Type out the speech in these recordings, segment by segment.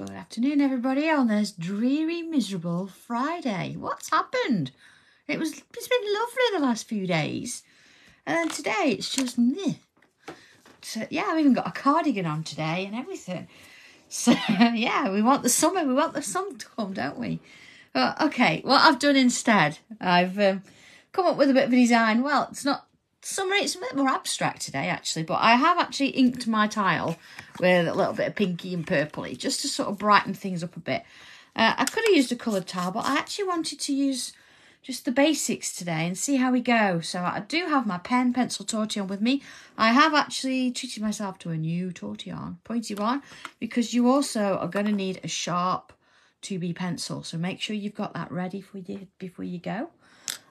Good afternoon, everybody, on this dreary, miserable Friday. What's happened? It's been lovely the last few days. And then today, it's just meh. So, yeah, I've even got a cardigan on today and everything. So, yeah, we want the summer. We want the sun to come, don't we? Okay, what I've done instead, I've come up with a bit of a design. Well, it's not summer, it's a bit more abstract today, actually. But I have actually inked my tile with a little bit of pinky and purpley, just to sort of brighten things up a bit. I could have used a coloured tile, but I actually wanted to use just the basics today and see how we go. So I do have my pen, pencil, tortillon with me. I have actually treated myself to a new tortillon, pointy one, because you also are going to need a sharp 2B pencil. So make sure you've got that ready for you before you go.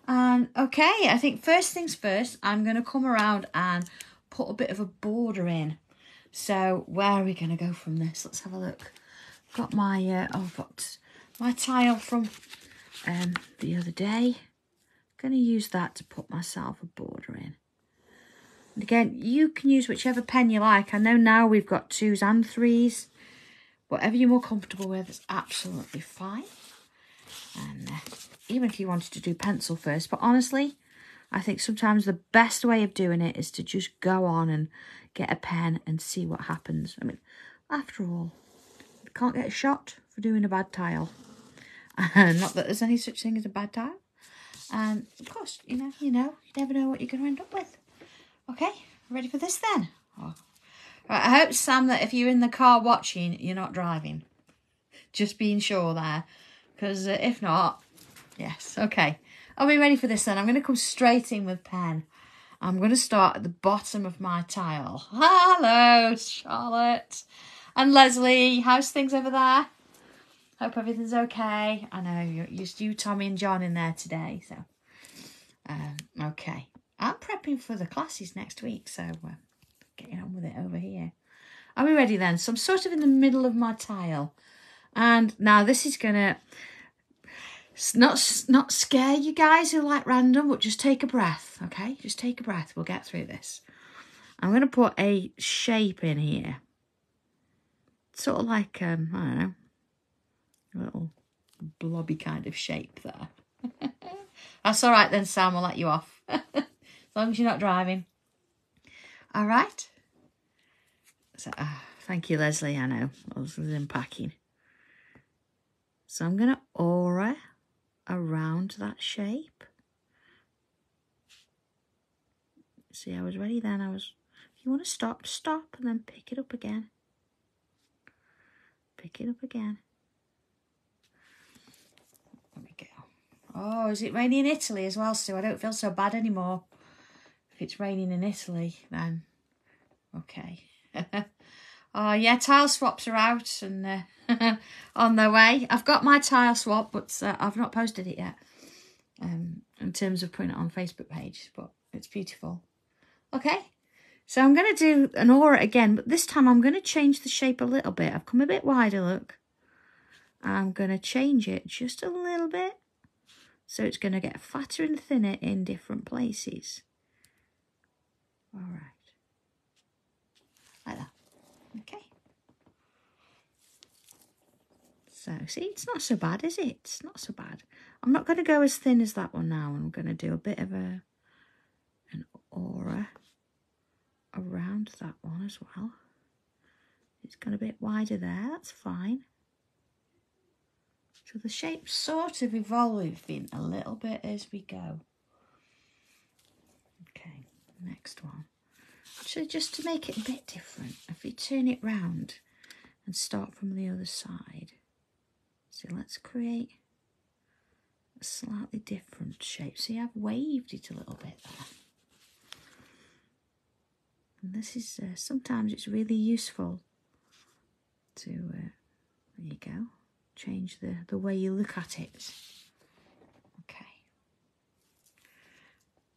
And okay, I think first things first, I'm going to come around and put a bit of a border in. So where are we going to go from this? Let's have a look. I've got my I've got my tile from the other day. I'm going to use that to put myself a border in. And again, you can use whichever pen you like. I know now we've got 2s and 3s. Whatever you're more comfortable with is absolutely fine. And even if you wanted to do pencil first, but honestly, I think sometimes the best way of doing it is to just go on and get a pen and see what happens. I mean, after all, you can't get shot for doing a bad tile. Not that there's any such thing as a bad tile. And of course, you never know what you're going to end up with. Okay, ready for this then? Oh. Right, I hope, Sam, that if you're in the car watching, you're not driving. Just being sure there. Because if not, yes, okay. Are we ready for this then? I'm going to come straight in with pen. I'm going to start at the bottom of my tile. Hello, Charlotte. And Leslie, how's things over there? Hope everything's okay. I know, you, Tommy and John in there today. So, okay. I'm prepping for the classes next week, so getting on with it over here. Are we ready then? So I'm sort of in the middle of my tile. And now this is going to not scare you guys who like random, but just take a breath, okay? Just take a breath. We'll get through this. I'm going to put a shape in here. Sort of like, I don't know, a little blobby kind of shape there. That's all right then, Sam. I'll let you off. As long as you're not driving. All right. So, thank you, Leslie. I know. I was unpacking. So I'm going to aura around that shape. See, I was ready then. If you want to stop, stop, and then pick it up again. Pick it up again. There we go. Oh, is it raining in Italy as well, Sue? I don't feel so bad anymore. If it's raining in Italy, then okay. Oh, yeah, tile swaps are out and on their way. I've got my tile swap, but I've not posted it yet in terms of putting it on Facebook page, but it's beautiful. Okay, so I'm going to do an aura again, but this time I'm going to change the shape a little bit. I've come a bit wider, look. I'm going to change it just a little bit, so it's going to get fatter and thinner in different places. All right. Like that. Okay. So, see, it's not so bad, is it? It's not so bad. I'm not going to go as thin as that one now. I'm going to do a bit of an aura around that one as well. It's gone a bit wider there. That's fine. So the shape's sort of evolving a little bit as we go. Okay, next one. Actually, just to make it a bit different, if we turn it round and start from the other side. So let's create a slightly different shape. See, I've waved it a little bit there. And this is, sometimes it's really useful to, there you go, change the way you look at it. Okay.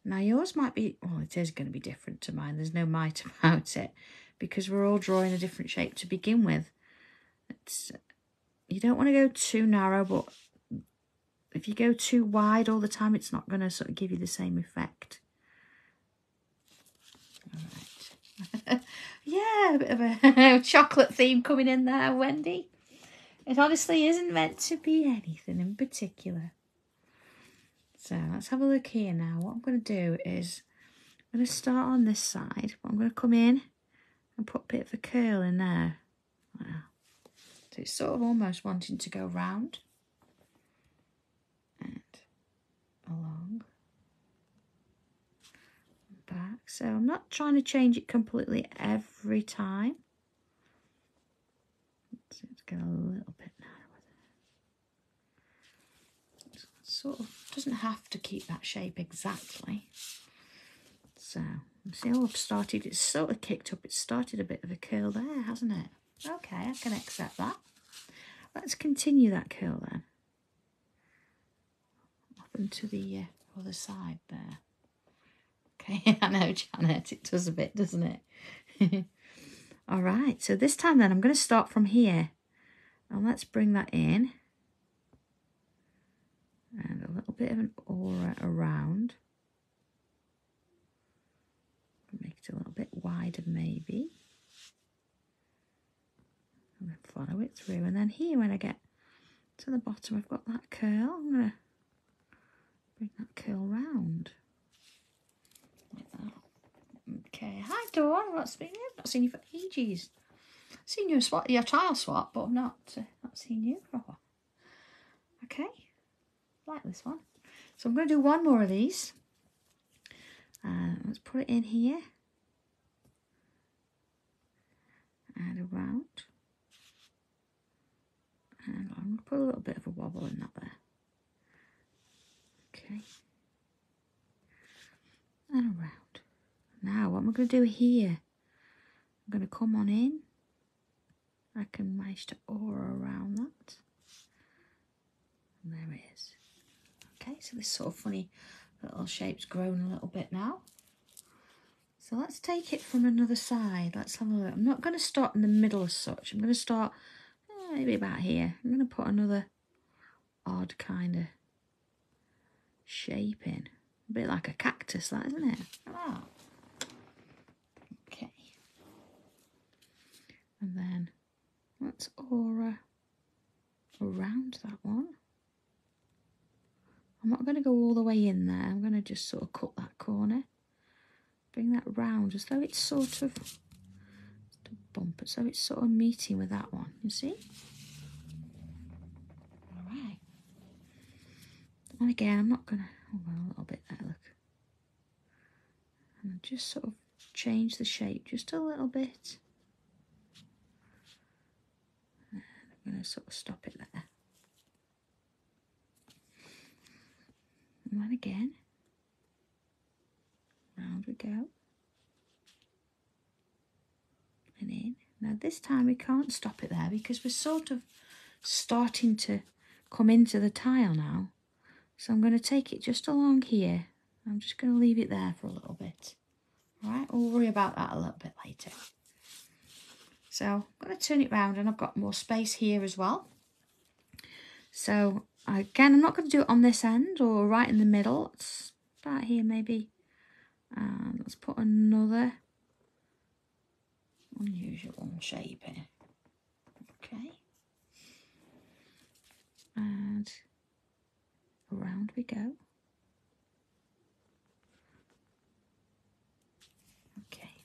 Now yours might be, well, it is going to be different to mine. There's no might about it because we're all drawing a different shape to begin with. You don't want to go too narrow, but if you go too wide all the time, it's not going to sort of give you the same effect. All right. Yeah, a bit of a chocolate theme coming in there, Wendy. It honestly isn't meant to be anything in particular. So let's have a look here now. What I'm going to do is I'm going to start on this side, but I'm going to come in and put a bit of a curl in there. Wow. So it's sort of almost wanting to go round and along and back. So I'm not trying to change it completely every time. So it's get a little bit narrower there. It sort of doesn't have to keep that shape exactly. So see how I've started, it's sort of kicked up, it's started a bit of a curl there, hasn't it? Okay, I can accept that. Let's continue that curl then. Up into the other side there. Okay, I know, Janet, it does a bit, doesn't it? All right, so this time then I'm going to start from here. And let's bring that in. And a little bit of an aura around. Make it a little bit wider maybe. And then follow it through. And then here when I get to the bottom I've got that curl. I'm going to bring that curl round. Like that. Okay, hi Dawn, what's been here? I've not seen you for ages. I've seen you swap your tile swap, but I've not seen you for a while. Okay, like this one. So I'm going to do one more of these. Let's put it in here. And around. And I'm going to put a little bit of a wobble in that there. Okay. And around. Now what am I going to do here? I'm going to come on in. I can manage to aura around that. And there it is. Okay, so this sort of funny little shape's grown a little bit now. So let's take it from another side. Let's have a look. I'm not going to start in the middle as such. I'm going to start maybe about here. I'm going to put another odd kind of shape in. A bit like a cactus, that, isn't it? Oh. Okay. And then let's aura around that one. I'm not going to go all the way in there. I'm going to just sort of cut that corner. Bring that round as though it's sort of bump it, so it's sort of meeting with that one, you see? Alright. And again, I'm not going to, a little bit there, look. And just sort of change the shape just a little bit. And I'm going to sort of stop it there. And then again, round we go. And in. Now this time we can't stop it there because we're sort of starting to come into the tile now. So I'm going to take it just along here. I'm just going to leave it there for a little bit. Alright, we'll worry about that a little bit later. So I'm going to turn it round and I've got more space here as well. So again, I'm not going to do it on this end or right in the middle. Let's start here maybe. And let's put another unusual shape in. Okay. And around we go. Okay.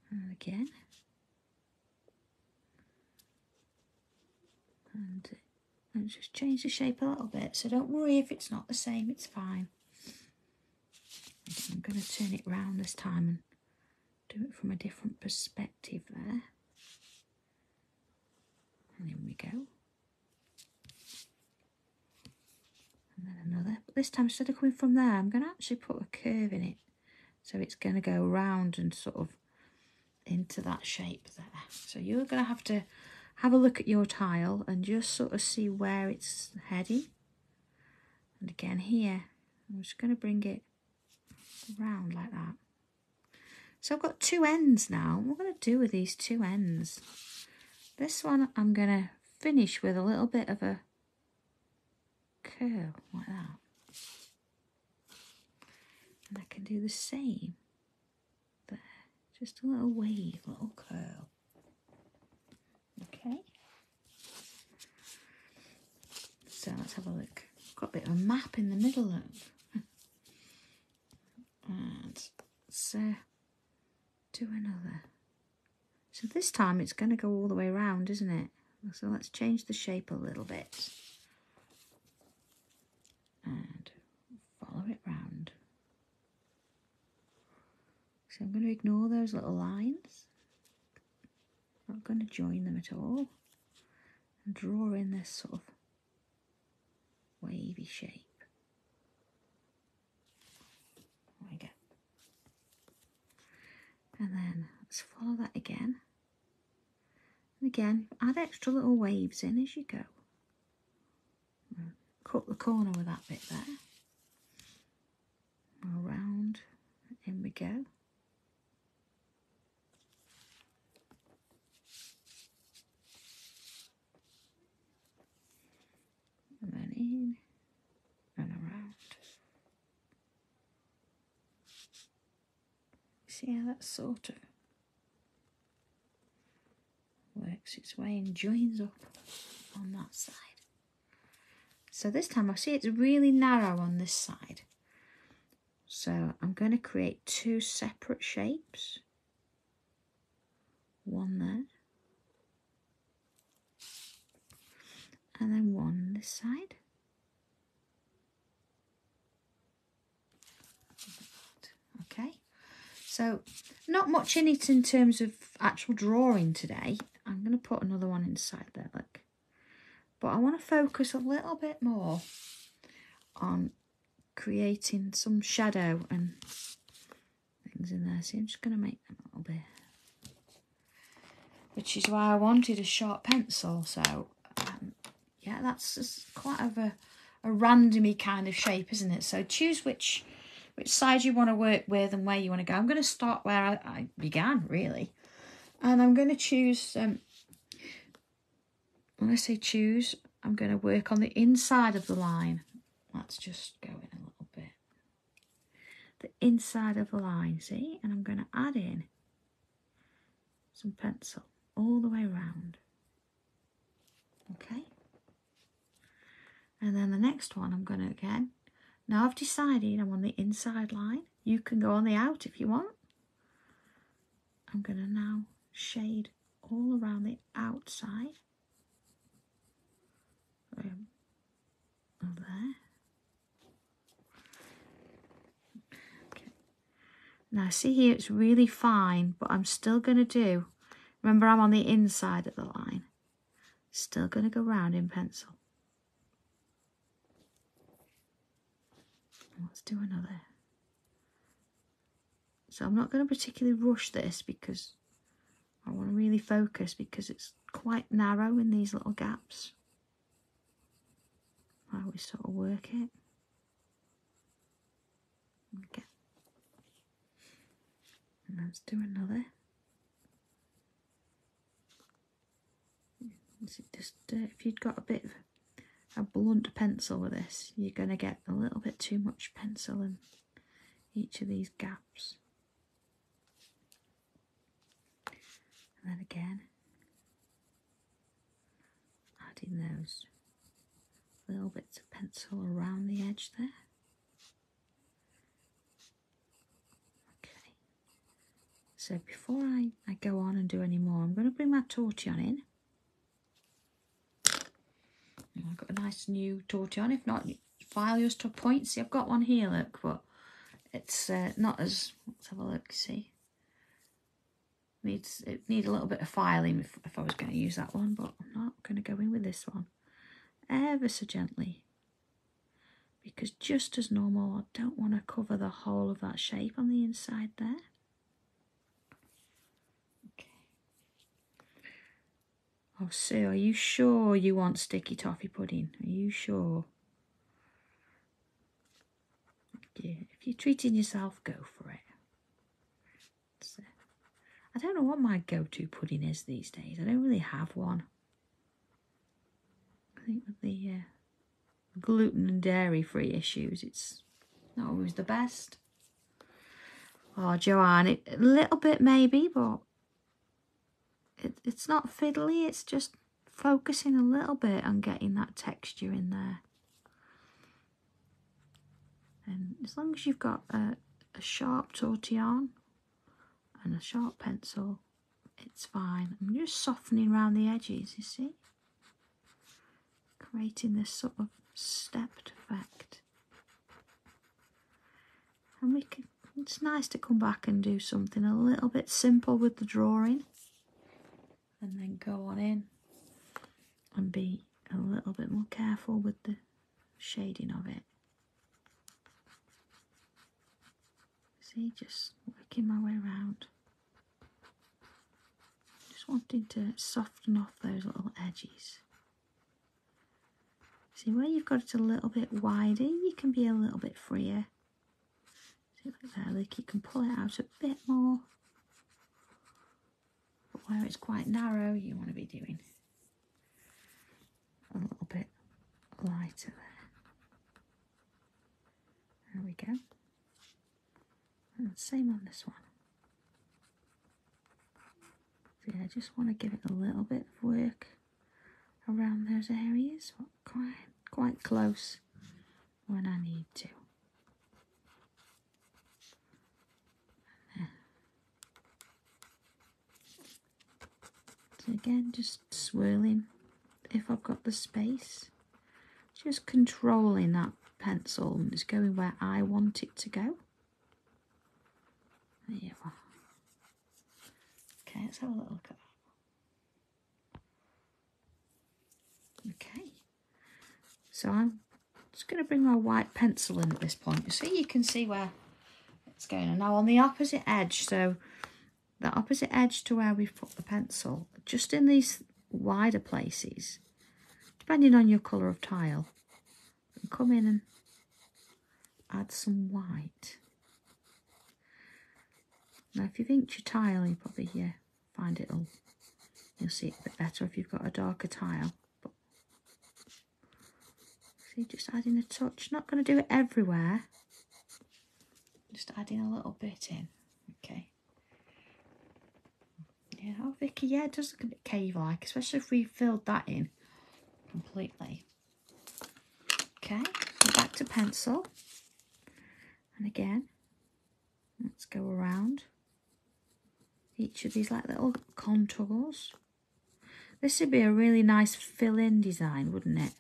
And again. And just change the shape a little bit. So don't worry if it's not the same, it's fine. I'm going to turn it round this time and do it from a different perspective there. And in we go. And then another. But this time, instead of coming from there, I'm going to actually put a curve in it. So it's going to go round and sort of into that shape there. So you're going to have a look at your tile and just sort of see where it's heading. And again here, I'm just going to bring it round like that. So I've got two ends now. What am I going to do with these two ends? This one I'm going to finish with a little bit of a curl like that. And I can do the same there. Just a little wave, little curl. Okay. So let's have a look. Got a bit of a map in the middle, look. And let's do another. So this time it's going to go all the way around, isn't it? So let's change the shape a little bit. And follow it round. So I'm going to ignore those little lines. Not going to join them at all. And draw in this sort of wavy shape. There we go. And then let's follow that again. And again, add extra little waves in as you go. Cut the corner with that bit there. Around, in we go. And then in and around. See how that sort of works its way and joins up on that side. So this time I see it's really narrow on this side. So I'm going to create two separate shapes. One there. And then one on this side. Okay. So not much in it in terms of actual drawing today. I'm going to put another one inside there, look. But I want to focus a little bit more on creating some shadow and things in there. See, I'm just going to make them a little bit. Which is why I wanted a sharp pencil. So, yeah, that's just quite of a randomy kind of shape, isn't it? So choose which side you want to work with and where you want to go. I'm going to start where I began, really. And I'm going to choose... when I say choose, I'm going to work on the inside of the line. Let's just go in a little bit. The inside of the line, see? And I'm going to add in some pencil all the way around. Okay? And then the next one, I'm going to again... Now I've decided I'm on the inside line. You can go on the out if you want. I'm going to now shade all around the outside. Over there. Okay. Now see here it's really fine, but I'm still going to do, remember I'm on the inside of the line, still going to go round in pencil. Let's do another. So I'm not going to particularly rush this because I want to really focus because it's quite narrow in these little gaps. I always sort of work it. Okay. And let's do another. Just if you've got a bit of a blunt pencil with this, you're going to get a little bit too much pencil in each of these gaps. And then again, adding those little bits of pencil around the edge there. Okay. So before I go on and do any more, I'm going to bring my tortillon in. I've got a nice new tortillon. If not, file yours to a point. See, I've got one here, look, but it's not as... Let's have a look, see. It needs a little bit of filing if I was going to use that one, but I'm not going to go in with this one. Ever so gently. Because just as normal, I don't want to cover the whole of that shape on the inside there. Okay. Oh, Sue, are you sure you want sticky toffee pudding? Are you sure? Yeah, if you're treating yourself, go for it. So, I don't know what my go-to pudding is these days. I don't really have one. I think with the gluten and dairy-free issues, it's not always the best. Oh, Joanne, a little bit maybe, but it's not fiddly. It's just focusing a little bit on getting that texture in there. And as long as you've got a sharp tortillon and a sharp pencil, it's fine. I'm just softening around the edges, you see? Creating this sort of stepped effect. And it's nice to come back and do something a little bit simple with the drawing. And then go on in and be a little bit more careful with the shading of it. See, just working my way around. Just wanting to soften off those little edges. See, where you've got it a little bit wider, you can be a little bit freer. See, like there, like you can pull it out a bit more. But where it's quite narrow, you want to be doing a little bit lighter there. There we go. And same on this one. So yeah, I just want to give it a little bit of work around those areas, but quite close when I need to. So again, just swirling if I've got the space, just controlling that pencil and it's going where I want it to go. There you are. Okay, let's have a little look at that. Okay, so I'm just going to bring my white pencil in at this point, so you can see where it's going. And now on the opposite edge, so the opposite edge to where we've put the pencil, just in these wider places, depending on your colour of tile, you can come in and add some white. Now if you've inked your tile, you probably find you'll see it a bit better if you've got a darker tile. But see, just adding a touch, not going to do it everywhere, just adding a little bit in. Okay. Yeah, oh Vicky, yeah, it does look a bit cave-like, especially if we filled that in completely. Okay, so back to pencil. And again, let's go around each of these like little contours. This would be a really nice fill-in design, wouldn't it?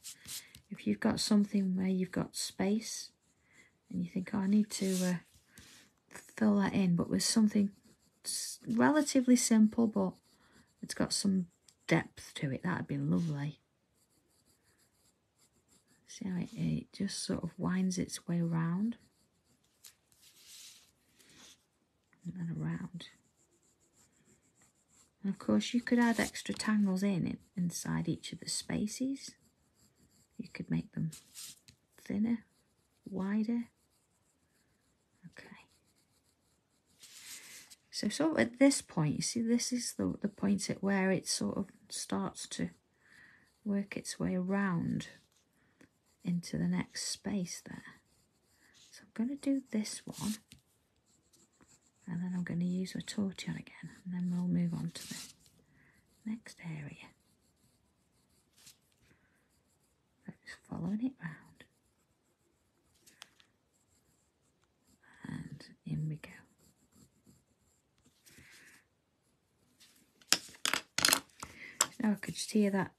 If you've got something where you've got space and you think, oh, I need to fill that in, but with something relatively simple, but it's got some depth to it, that'd be lovely. See how it just sort of winds its way around and then around. And of course you could add extra tangles inside each of the spaces. You could make them thinner, wider. Okay. So sort of at this point, you see this is the point at where it sort of starts to work its way around into the next space there. So I'm going to do this one. And then I'm going to use a tortillon again, and then we'll move on to the next area. So just following it round. And in we go. Now I could just hear that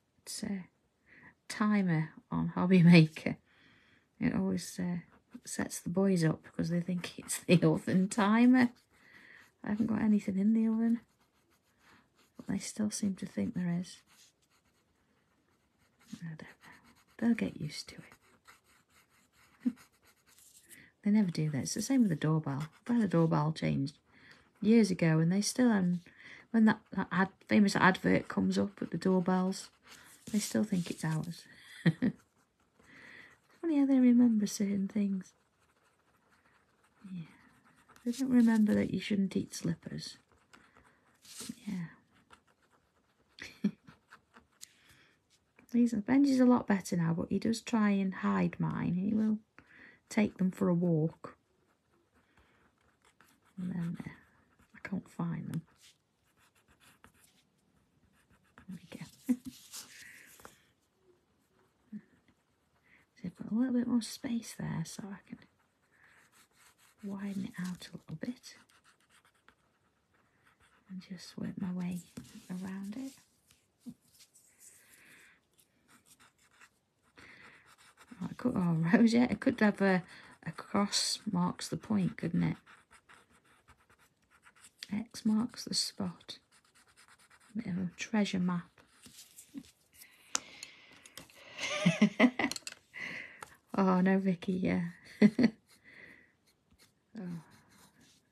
timer on Hobby Maker. It always sets the boys up because they think it's the oven timer. I haven't got anything in the oven, but they still seem to think there is. I don't know. They'll get used to it. They never do that. It's the same with the doorbell. I've had a doorbell changed years ago, and they still, when that famous advert comes up with the doorbells, they still think it's ours. It's funny how they remember certain things. Yeah. They don't remember that you shouldn't eat slippers. Yeah. Benji's a lot better now, but he does try and hide mine. He will take them for a walk. And then I can't find them. There we go. little bit more space there so I can widen it out a little bit and just work my way around it. Oh, Rosette, it could have a cross marks the point, couldn't it? X marks the spot. A bit of a treasure map. Oh, no, Vicky, yeah. Oh,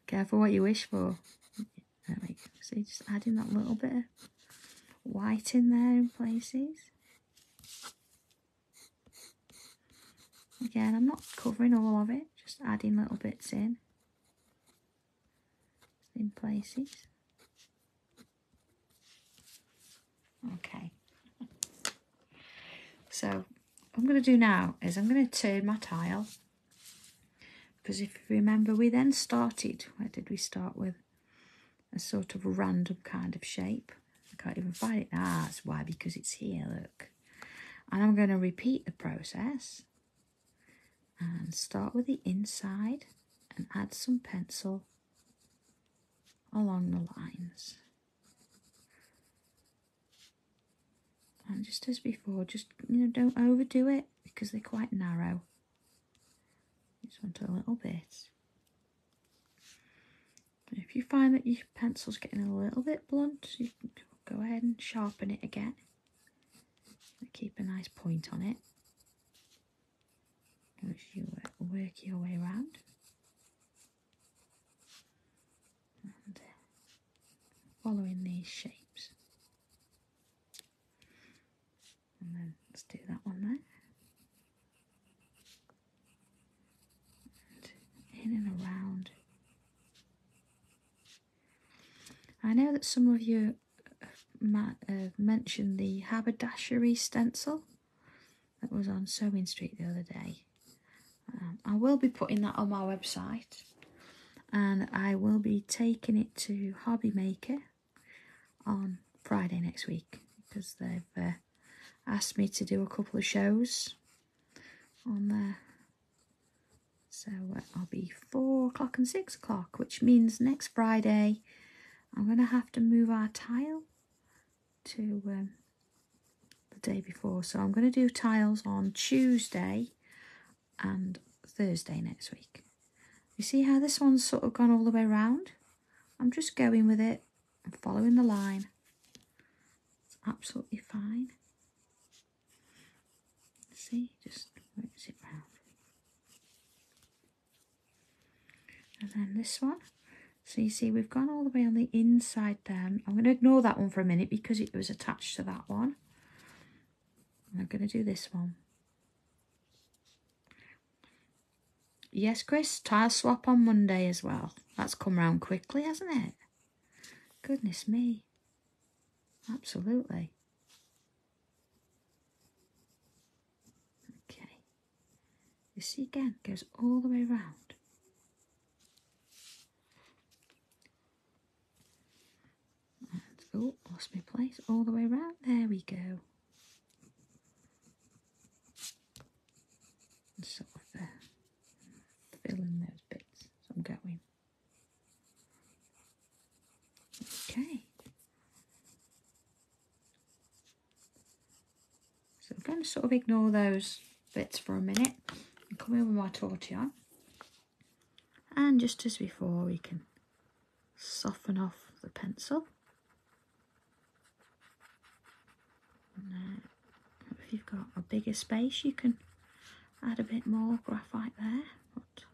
careful what you wish for. There we go. See, just adding that little bit of white in there in places. Again, I'm not covering all of it, just adding little bits in places. Okay. So what I'm going to do now is I'm going to turn my tile, because if you remember, we then started, where did we start with? A sort of random kind of shape. I can't even find it. Ah, that's why, because it's here, look. And I'm going to repeat the process and start with the inside and add some pencil along the lines. And just as before, just, don't overdo it because they're quite narrow. Just want a little bit. If you find that your pencil's getting a little bit blunt, you can go ahead and sharpen it again. Keep a nice point on it as you work your way around. And following these shapes. And then let's do that one there. And in and around. I know that some of you mentioned the haberdashery stencil that was on Sewing Street the other day. I will be putting that on my website, and I will be taking it to Hobby Maker on Friday next week, because they've asked me to do a couple of shows on there. So I'll be 4 o'clock and 6 o'clock, which means next Friday I'm going to have to move our tile to the day before. So I'm going to do tiles on Tuesday and Thursday next week. You see how this one's sort of gone all the way around? I'm just going with it and following the line. It's absolutely fine. See, just works it round. And then this one. So you see, we've gone all the way on the inside there. I'm going to ignore that one for a minute because it was attached to that one. And I'm going to do this one. Yes, Chris, tile swap on Monday as well. That's come round quickly, hasn't it? Goodness me. Absolutely. Okay. You see again, goes all the way around. Oh, lost my place. All the way around. There we go. And sort of fill in those bits. So I'm going. Okay. So I'm going to sort of ignore those bits for a minute and come in with my tortillon. And just as before, we can soften off the pencil. And, if you've got a bigger space, you can add a bit more graphite there. But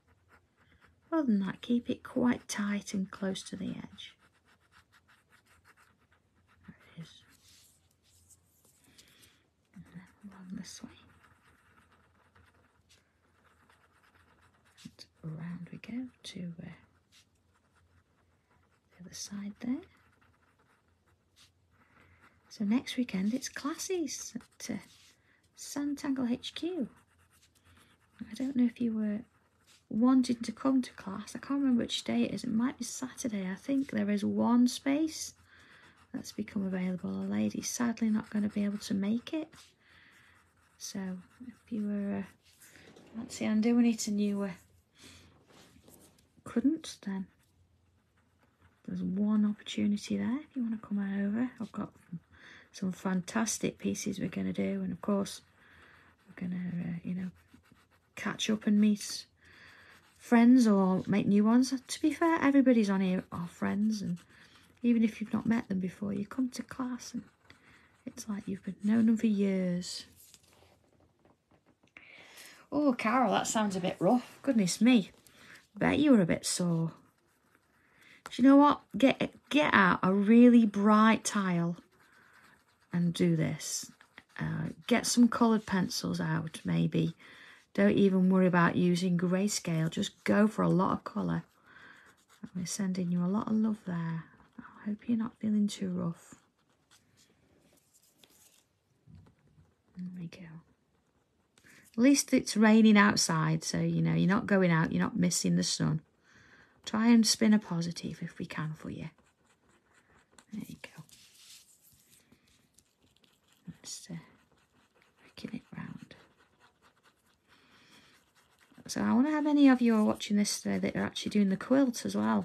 other than that, keep it quite tight and close to the edge. There it is. And then along this way. And around we go to the other side there. So next weekend it's classes at Sanntangle HQ. I don't know if you were wanting to come to class. I can't remember which day it is. It might be Saturday. I think there is one space that's become available. A lady's sadly not going to be able to make it. So if you were Let's see, I'm doing it and you couldn't, then there's one opportunity there if you want to come over. I've got some fantastic pieces we're going to do, and of course we're going to, you know, catch up and meet friends or make new ones. To be fair, everybody's on here are friends, and even if you've not met them before, you come to class and it's like you've known them for years. Oh, Carol, that sounds a bit rough. Goodness me. Bet you were a bit sore. Do you know what? Get out a really bright tile and do this. Get some coloured pencils out, maybe. Don't even worry about using grayscale. Just go for a lot of colour. We're sending you a lot of love there. I hope you're not feeling too rough. There we go. At least it's raining outside, so you know you're not going out, you're not missing the sun. Try and spin a positive if we can for you. There you go. Just working it round. So I wonder how many of you are watching this today that are actually doing the quilt as well.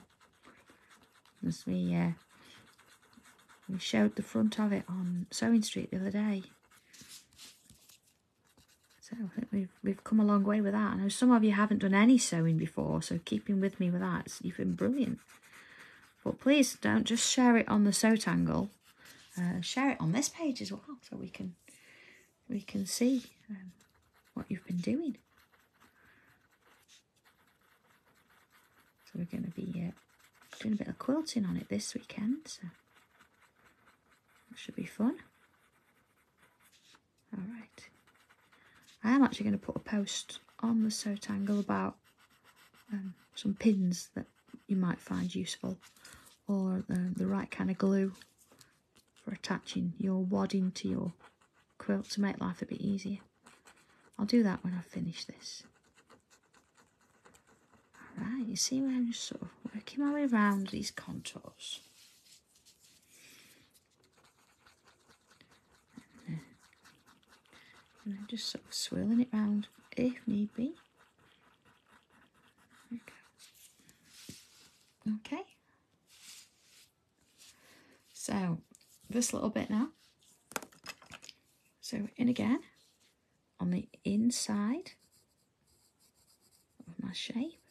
As we showed the front of it on Sewing Street the other day. So I think we've come a long way with that. I know some of you haven't done any sewing before, so keeping with me with that, you've been brilliant. But please don't just share it on the Sanntangle. Share it on this page as well, so we can see what you've been doing. So we're going to be doing a bit of quilting on it this weekend, so that should be fun. All right. I am actually going to put a post on the Sanntangle about some pins that you might find useful, or the right kind of glue for attaching your wadding to your quilt to make life a bit easier. I'll do that when I finish this. Alright, you see where I'm just sort of working my way around these contours. And I'm just sort of swirling it round if need be. There we go. Okay. So, this little bit now. So, in again, on the inside of my shape.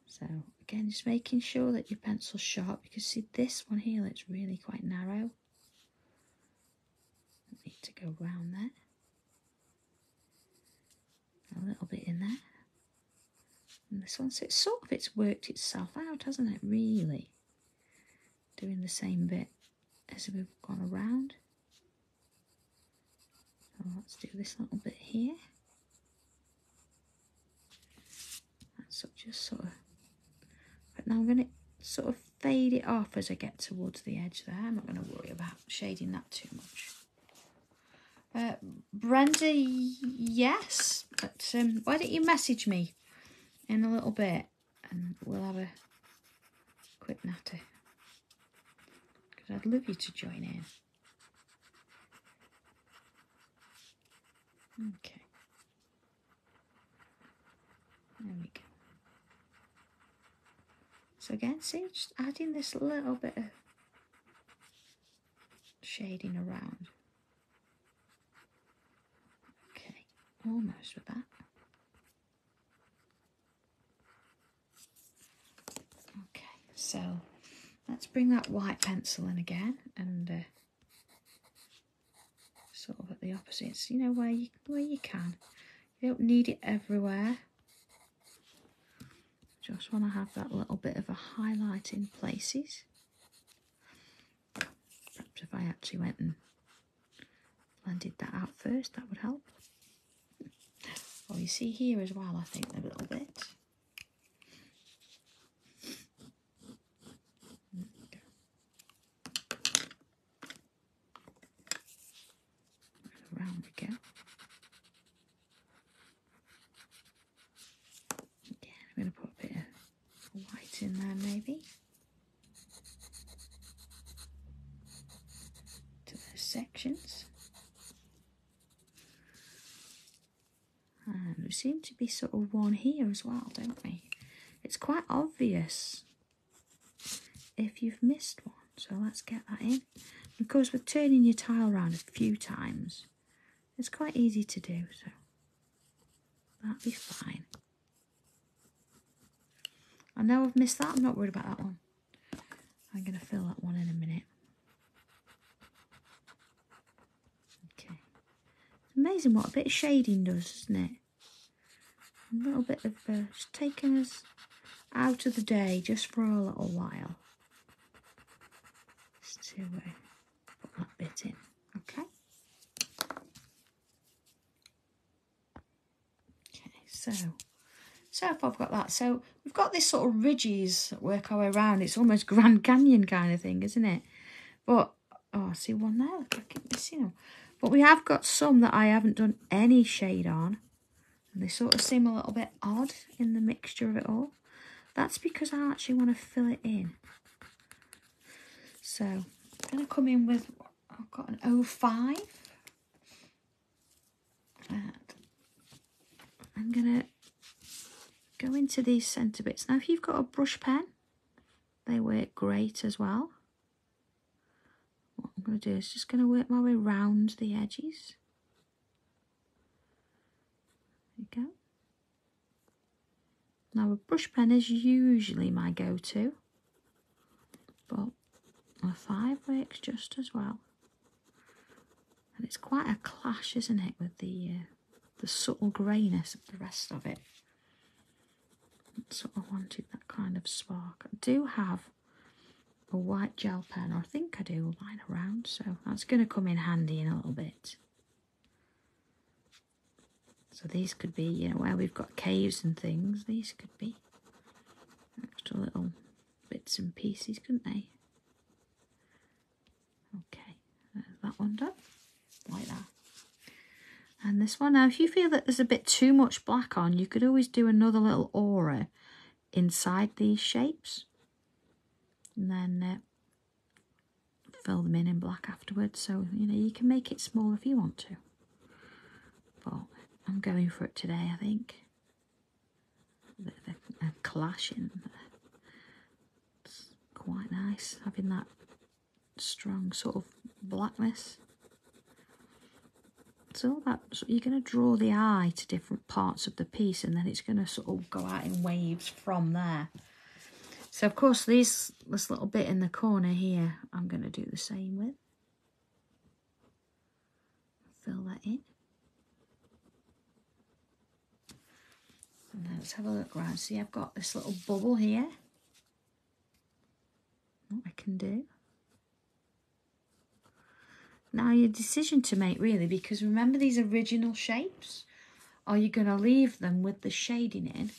So, again, just making sure that your pencil's sharp, because see this one here, it's really quite narrow. Need to go round there, a little bit in there, and this one, so it's worked itself out, hasn't it, really, doing the same bit as we've gone around. So let's do this little bit here. That's just sort of, but now I'm going to sort of fade it off as I get towards the edge there. I'm not going to worry about shading that too much. Brenda, yes, but why don't you message me in a little bit and we'll have a quick natter, because I'd love you to join in. Okay, there we go. So again, see, just adding this little bit of shading around. Okay, almost with that. Okay, so let's bring that white pencil in again and sort of at the opposites, you know, where you can. You don't need it everywhere. Just want to have that little bit of a highlight in places. Perhaps if I actually went and blended that out first, that would help. Oh, you see here as well, I think, a little bit. Around we go. Again, I'm going to put a bit of white in there, maybe. To those sections. we seem to be sort of one here as well, don't we? It's quite obvious if you've missed one. So let's get that in. Of course, with turning your tile around a few times, it's quite easy to do, so that'll be fine. I know I've missed that. I'm not worried about that one. I'm going to fill that one in a minute. Okay. It's amazing what a bit of shading does, isn't it? A little bit of just taking us out of the day just for a little while. Just to put that bit in. Okay. Okay, so if I've got that. So we've got this sort of ridges that work our way around. It's almost Grand Canyon kind of thing, isn't it? But, oh, I see one there. I keep missing them. But we have got some that I haven't done any shade on. And they sort of seem a little bit odd in the mixture of it all. That's because I actually want to fill it in. So I'm going to come in with, I've got an 05. And I'm going to go into these centre bits. Now, if you've got a brush pen, they work great as well. What I'm going to do is just going to work my way round the edges. There you go. Now, a brush pen is usually my go-to, but a 5 works just as well. And it's quite a clash, isn't it, with the subtle greyness of the rest of it. Sort of wanted that kind of spark. I do have a white gel pen, or I think I do, lying around, so that's going to come in handy in a little bit. So these could be, you know, where we've got caves and things, these could be extra little bits and pieces, couldn't they? Okay, there's that one done, like that. And this one, now if you feel that there's a bit too much black on, you could always do another little aura inside these shapes. And then fill them in black afterwards. So, you know, you can make it small if you want to. But I'm going for it today, I think. A bit of a clash in there. It's quite nice, having that strong sort of blackness. So you're going to draw the eye to different parts of the piece, and then it's going to sort of go out in waves from there. So of course this little bit in the corner here, I'm going to do the same with. Fill that in. And then let's have a look around. See, I've got this little bubble here. What I can do. Now your decision to make really, because remember these original shapes? Are you going to leave them with the shading in?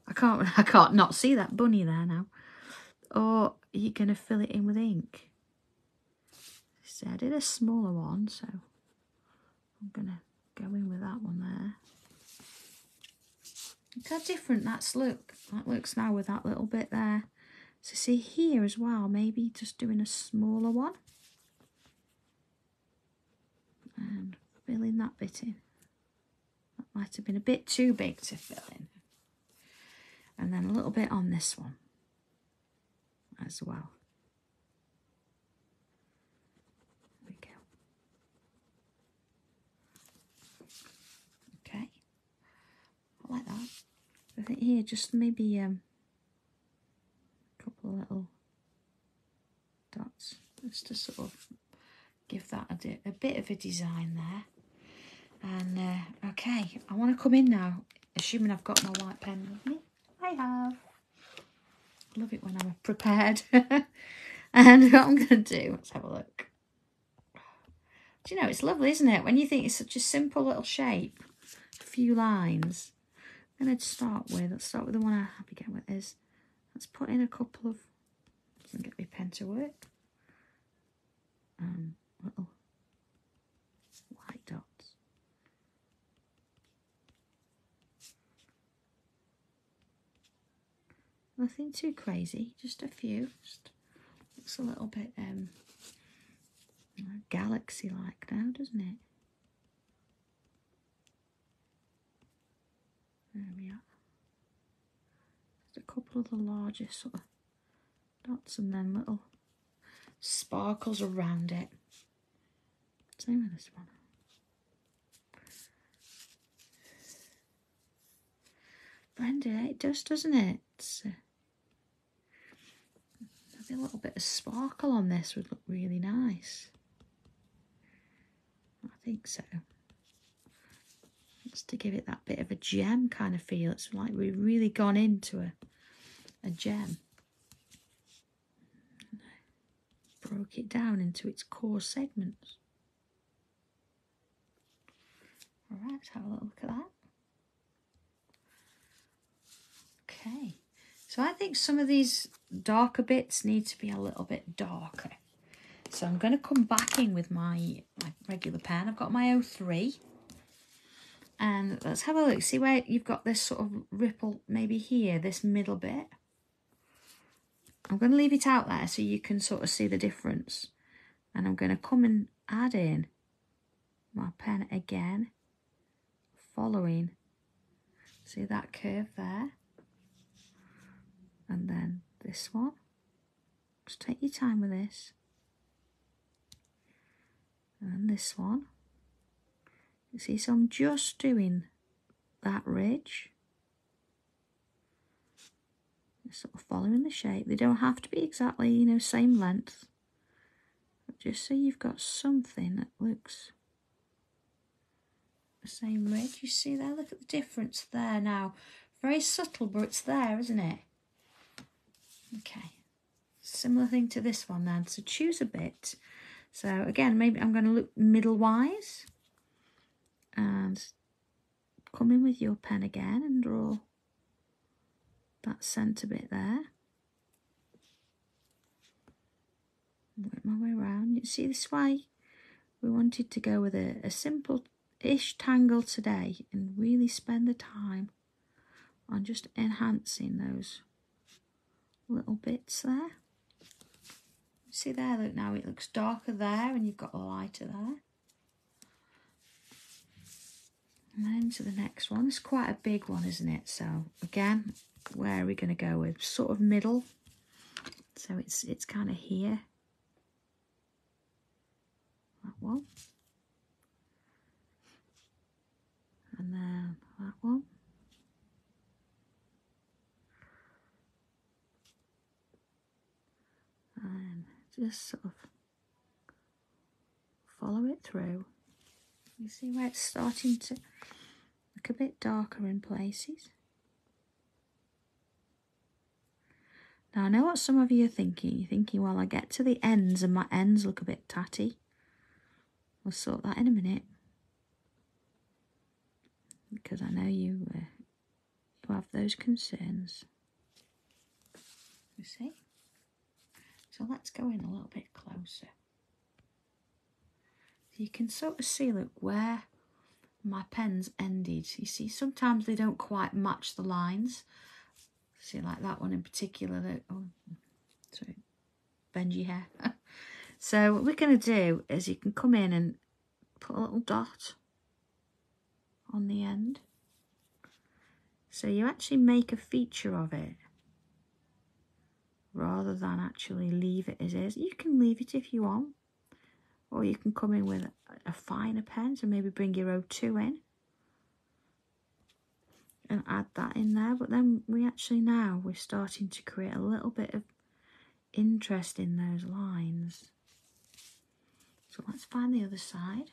I can't not see that bunny there now. Or are you going to fill it in with ink? So I did a smaller one, so I'm going to go in with that one there. Look how different that looks now with that little bit there. So see here as well, maybe just doing a smaller one. And filling that bit in. That might have been a bit too big to fill in. And then a little bit on this one as well. There we go. Okay. I like that. I think here just maybe a couple of little dots just to sort of give that a bit of a design there. And okay, I want to come in now, assuming I've got my white pen with me. I have. Love it when I'm prepared. And what I'm going to do, let's have a look. Do you know, it's lovely, isn't it? When you think it's such a simple little shape, a few lines. I'm going to start with, let's start with the one I began with is, let's put in a couple of, doesn't get my pen to work. Little white dots. Nothing too crazy, just a few. Just looks a little bit galaxy-like now, doesn't it? There we are. Just a couple of the larger sort of dots and then little sparkles around it. Same with this one. Blended, it does, doesn't it? It's, maybe a little bit of sparkle on this would look really nice. I think so. Just to give it that bit of a gem kind of feel. It's like we've really gone into a gem. Broke it down into its core segments. All right, let's have a little look at that. Okay, so I think some of these darker bits need to be a little bit darker. So I'm going to come back in with my regular pen. I've got my 03. And let's have a look. See where you've got this sort of ripple maybe here, this middle bit. I'm going to leave it out there so you can sort of see the difference. And I'm going to come and add in my pen again, following. See that curve there? And then this one. Just take your time with this. And this one. You see, so I'm just doing that ridge. Just sort of following the shape. They don't have to be exactly, you know, same length. But just so you've got something that looks the same ridge. You see there? Look at the difference there now. Very subtle, but it's there, isn't it? Okay. Similar thing to this one then. So choose a bit. So again, maybe I'm going to look middle-wise. And come in with your pen again and draw that centre bit there. Work my way around. You see, this way we wanted to go with a simple-ish tangle today and really spend the time on just enhancing those little bits there. See there, look, now it looks darker there and you've got a lighter there. And then to the next one. It's quite a big one, isn't it? So again, where are we going to go with? Sort of middle. So it's kind of here. That one. And then that one. And just sort of follow it through. You see where it's starting to look a bit darker in places. Now I know what some of you are thinking. You're thinking, well, I get to the ends and my ends look a bit tatty. We'll sort that in a minute. Because I know you have those concerns. You see? So let's go in a little bit closer. You can sort of see, look, where my pen's ended. You see, sometimes they don't quite match the lines. See, like that one in particular. That, oh, sorry, Benji hair. So what we're going to do is you can come in and put a little dot on the end. So you actually make a feature of it rather than actually leave it as is. You can leave it if you want. Or you can come in with a finer pen, so maybe bring your 02 in and add that in there. But then we're starting to create a little bit of interest in those lines. So let's find the other side.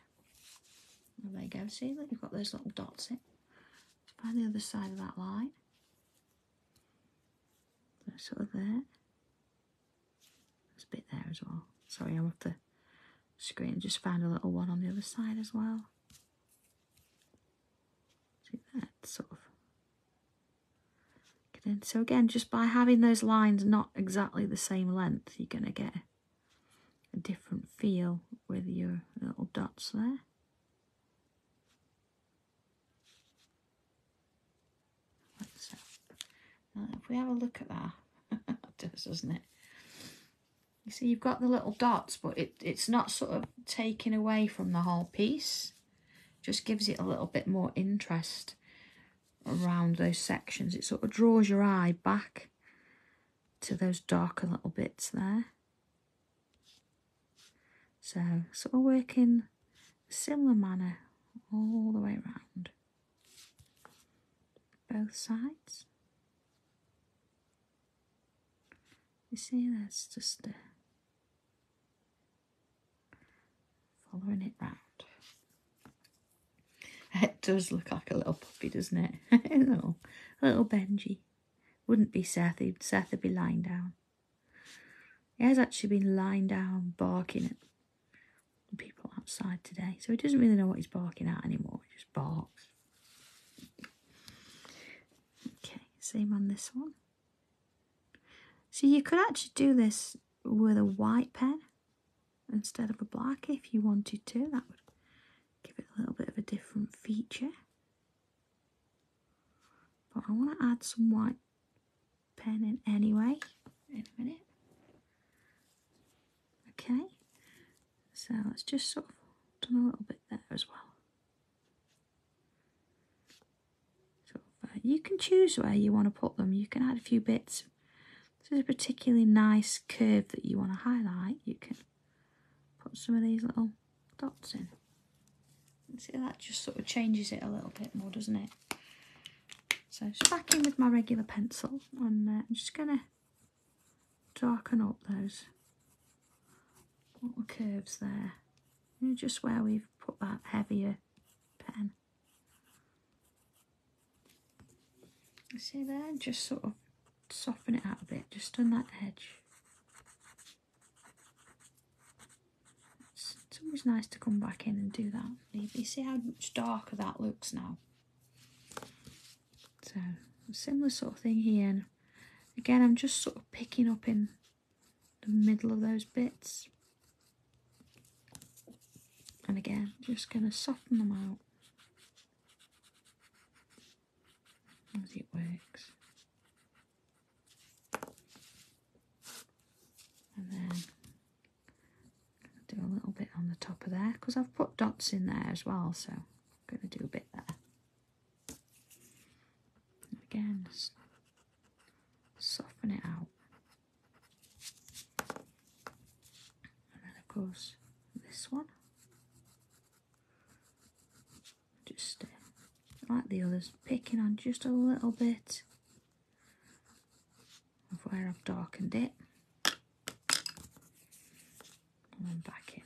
Oh, there you go, see, look, you've got those little dots in. Let's find the other side of that line. So sort of there. There's a bit there as well. Sorry, I'm off the screen. Just found a little one on the other side as well. See that sort of get in. So again, just by having those lines not exactly the same length, you're going to get a different feel with your little dots there. Like so. Now, if we have a look at that, it does, doesn't it? You see, you've got the little dots, but it's not sort of taken away from the whole piece. Just gives it a little bit more interest. around those sections. It sort of draws your eye back to those darker little bits there. So sort of work in a similar manner all the way around both sides. You see, there's just following it round. It does look like a little puppy, doesn't it? a little Benji. Wouldn't be Seth. Seth would be lying down. He has actually been lying down barking at people outside today, so he doesn't really know what he's barking at anymore. He just barks. Okay, same on this one. So you could actually do this with a white pen instead of a black if you wanted to. That would give it a little bit of a different feature. But I want to add some white pen in anyway in a minute. Okay, so let's just sort of done a little bit there as well. So you can choose where you want to put them. You can add a few bits. If there's a particularly nice curve that you want to highlight, you can put some of these little dots in. See, that just sort of changes it a little bit more, doesn't it? So just back in with my regular pencil, and I'm just going to darken up those little curves there. You know, just where we've put that heavier pen. You see there? Just sort of soften it out a bit, just on that edge. It's always nice to come back in and do that. You see how much darker that looks now? So, a similar sort of thing here. And again, I'm just sort of picking up in the middle of those bits. And again, just going to soften them out as it works. And then do a little bit on the top of there, because I've put dots in there as well, so I'm going to do a bit there. Again, just soften it out. And then of course this one, just like the others, picking on just a little bit of where I've darkened it. And then back in,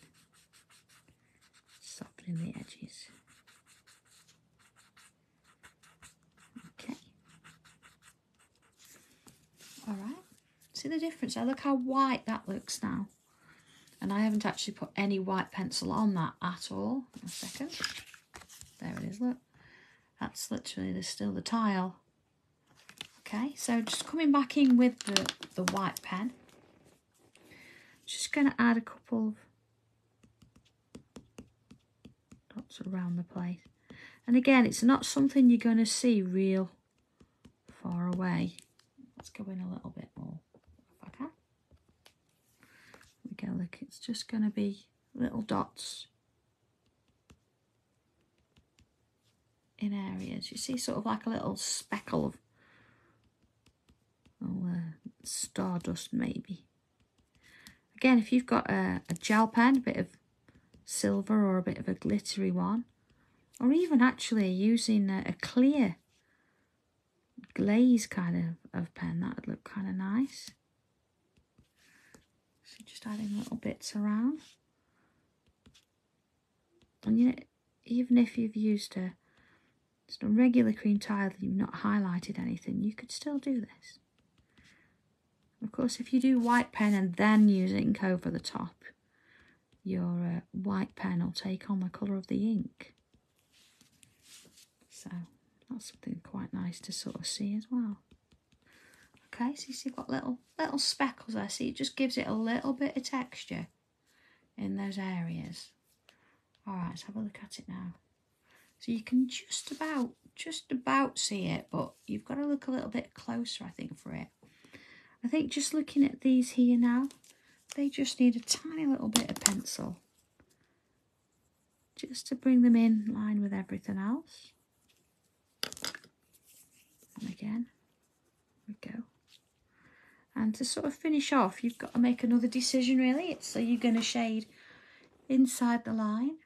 softening the edges. Okay. Alright, see the difference? Look how white that looks now. And I haven't actually put any white pencil on that at all. A second. There it is, look. That's literally still the tile. Okay, so just coming back in with the white pen. Just going to add a couple of dots around the place. And again, it's not something you're going to see real far away. Let's go in a little bit more, if I can. There we go, look, it's just going to be little dots in areas. You see sort of like a little speckle of stardust maybe. Again, if you've got a gel pen, a bit of silver or a bit of a glittery one, or even actually using a clear glaze kind of pen, that would look kind of nice. So just adding little bits around. And you know, even if you've used just a regular cream tile and you've not highlighted anything, you could still do this. Of course, if you do white pen and then use ink over the top, your white pen will take on the colour of the ink. So that's something quite nice to sort of see as well. Okay, so you see you've got little speckles there. See, it just gives it a little bit of texture in those areas. All right, let's have a look at it now. So you can just about see it, but you've got to look a little bit closer, I think, for it. I think just looking at these here now, they just need a tiny little bit of pencil just to bring them in line with everything else. And again, there we go. And to sort of finish off, you've got to make another decision really. So you're going to shade inside the line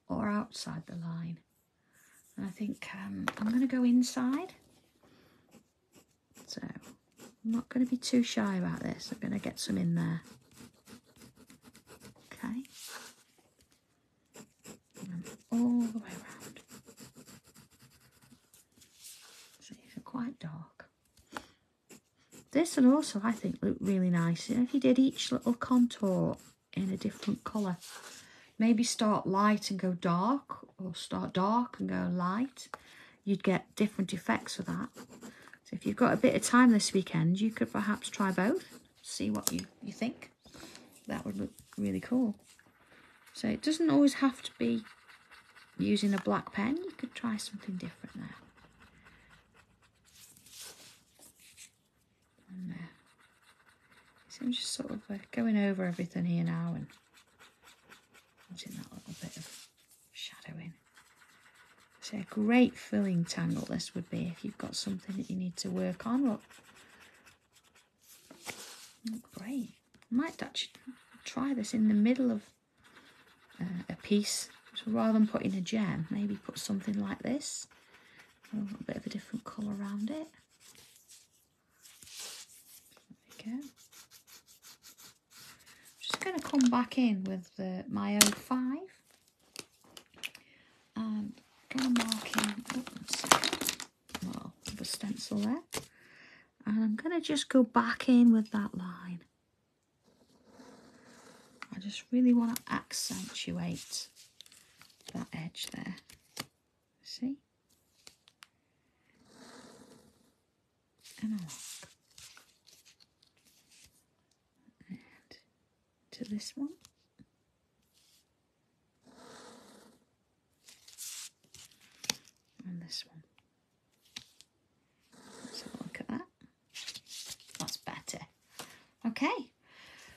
or outside the line. And I think I'm going to go inside. So I'm not going to be too shy about this. I'm going to get some in there. Okay. And all the way around. So these are quite dark. This will also, I think, look really nice. If you did each little contour in a different colour. Maybe start light and go dark, or start dark and go light. You'd get different effects for that. So if you've got a bit of time this weekend, you could perhaps try both. See what you think. That would look really cool. So it doesn't always have to be using a black pen. You could try something different there. And so I'm just sort of going over everything here now and putting that little bit of shadow in. So a great filling tangle this would be if you've got something that you need to work on. Look great. I might actually try this in the middle of a piece. So rather than putting a gem, maybe put something like this. A little bit of a different colour around it. There we go. Just going to come back in with my 05 and going to mark in the stencil there, and I'm going to just go back in with that line. I just really want to accentuate that edge there. See? And along. And to this one. And this one. Let's have a look at that. That's better. Okay.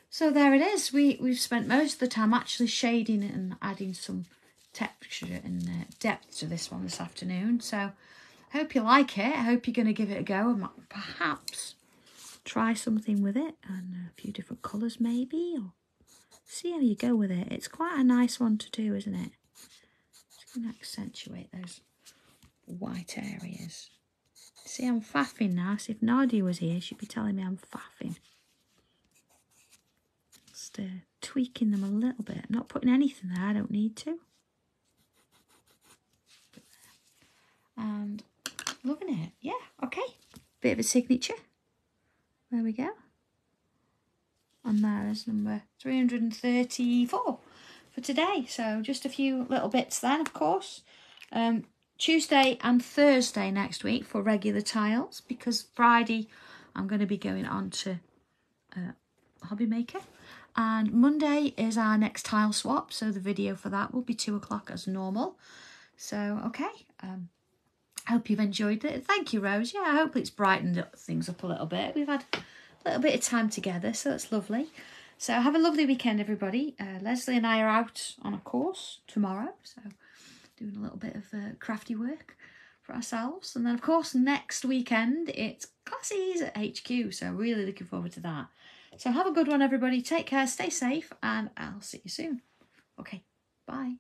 So there it is. We've spent most of the time actually shading it and adding some texture and depth to this one this afternoon. So I hope you like it. I hope you're going to give it a go and perhaps try something with it and a few different colours maybe, or see how you go with it. It's quite a nice one to do, isn't it? Just going to accentuate those white areas. See, I'm faffing now. So if Nadia was here, she'd be telling me I'm faffing. Just tweaking them a little bit. I'm not putting anything there. I don't need to. And loving it. Yeah, okay. Bit of a signature. There we go. And there is number 334 for today. So just a few little bits then, of course. Tuesday and Thursday next week for regular tiles, because Friday I'm going to be going on to Hobby Maker. And Monday is our next tile swap, so the video for that will be 2 o'clock as normal. So, okay. I hope you've enjoyed it. Thank you, Rose. Yeah, I hope it's brightened things up a little bit. We've had a little bit of time together, so that's lovely. So have a lovely weekend, everybody. Leslie and I are out on a course tomorrow, so doing a little bit of crafty work for ourselves. And then, of course, next weekend, it's classes at HQ, so really looking forward to that. So have a good one, everybody. Take care, stay safe, and I'll see you soon. Okay, bye.